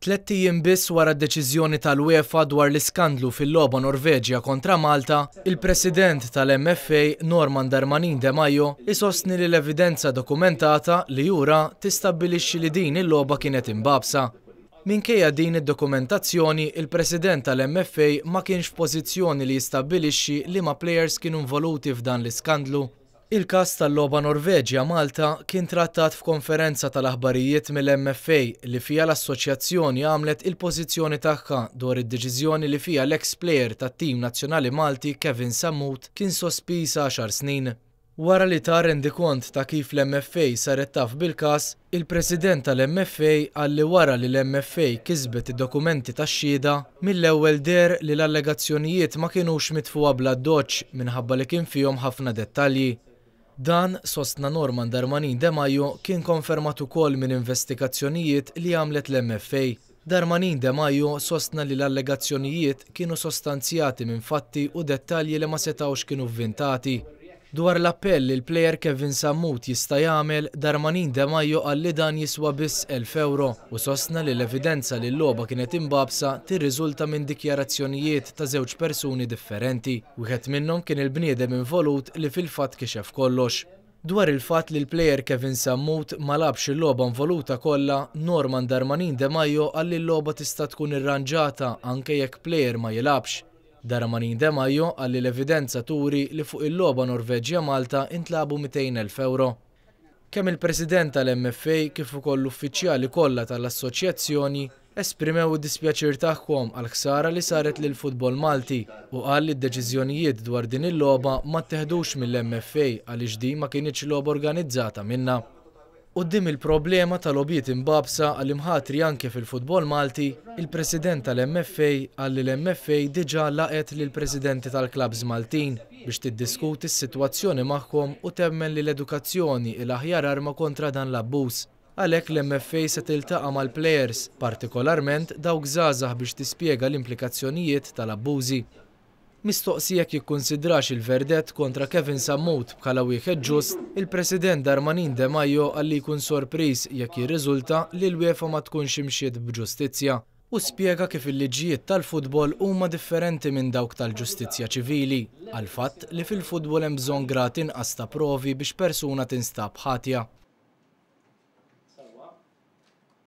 Tliet ijiem biss wara d-deċiżjoni tal-UEFA dwar l-iskandlu fil-logħba Norveġja kontra Malta, il-President tal-MFA Norman Darmanin de Maio isostni li l-evidenza dokumentata li jura tistabbilixxi li din il-logħba kienet imbagħbsa. Minkejja din id-dokumentazzjoni, il-President tal-MFA ma kienx f'pożizzjoni li jistabbilixxi liema plejers kienu involuti f'dan l-iskandlu. Il-każ tal-logħba Norveġja Malta kien trattat f'konferenza tal-aħbarijiet mill-MFA li fiha l-assoċjazzjoni għamlet il-pożizzjoni tagħha dwar id-deċiżjoni li fiha l-ex plejer tat-tim nazzjonali Malti Kevin Sammut kien sospiż 10 snin. Wara li tar rendikont ta' kif l-MFA saret taf bil-każ, il-President tal-MFA qal li wara li l-MFA kisbet id-dokumenti tax-xhieda, mill-ewwel deher li l-allegazzjonijiet ma kinux mitfuqa bla doċċ minħabba li kien fihom ħafna dettalji. Dan, sostna Norman Darmanin de Maio, kien konfermat ukoll minn investigazzjonijiet li għamlet l-MFA. Darmanin de Maio sostna li l-allegazzjonijiet kienu sostanzjati minn fatti u dettalji li ma setawx kienu vvintati. Dwar l-appell li l-plejer Kevin Sammut jista' jagħmel, Darmanin de Maio qal li dan jiswa biss 1000 euro u sostna li l-evidenza li l-logħba kienet imbagħbsa tirriżulta minn dikjarazzjonijiet ta' żewġ persuni differenti. Wieħed minnhom kien il-bniedem involut li fil-fatt kixef kollox. Dwar il-fatt li l-plejer Kevin Sammut ma labx il-logħba involuta kollha, Norman Darmanin de Maio qal li l-logħba tista' tkun irranġata anke jekk plejer ma jilabx. Darmanin de Maio qal li l-evidenza turi li fuq il-logħba Norveġja Malta intlabu 200,000 euro. Kemm il-President tal-MFA kif ukoll l-uffiċjali kollha tal-assoċjazzjoni esprimew id-dispjaċir tagħhom għall-ħsara li saret lill-futbol Malti u qal li d-deċiżjonijiet dwar din il-logħba ma ttieħdux mill-MFA għaliex din ma kienitx logħba organizzata minnha. Quddiem il-problema tal-logħbiet imbagħbsa għall-imħatri anke fil-futbol Malti, il-President tal-MFA qal li l-MFA diġà laqgħet lill-Presidenti tal-klabs Maltin biex tiddiskuti s-sitwazzjoni magħhom u temmen li l-edukazzjoni l-aħjar arma kontra dan l-abbuż. Għalhekk l-MFA se tiltaqa' mal-plejers, partikolarment dawk żgħażagħ biex tispjega l-implikazzjonijiet tal-abbużi. Mistoqsija jekk jikkunsidrax il-verdett kontra Kevin Sammut bħala wieħed ġust, il-President Darmanin de Maio qal li jkun sorpriż jekk jirriżulta li l-UEFA ma tkunx imxiet b'ġustizzja u spjega kif il-liġijiet tal-futbol huma differenti minn dawk tal-ġustizzja ċivili, għal fatt li fil-futbol hemm bżonn grad inqas ta' provi biex persuna tinstab ħatja.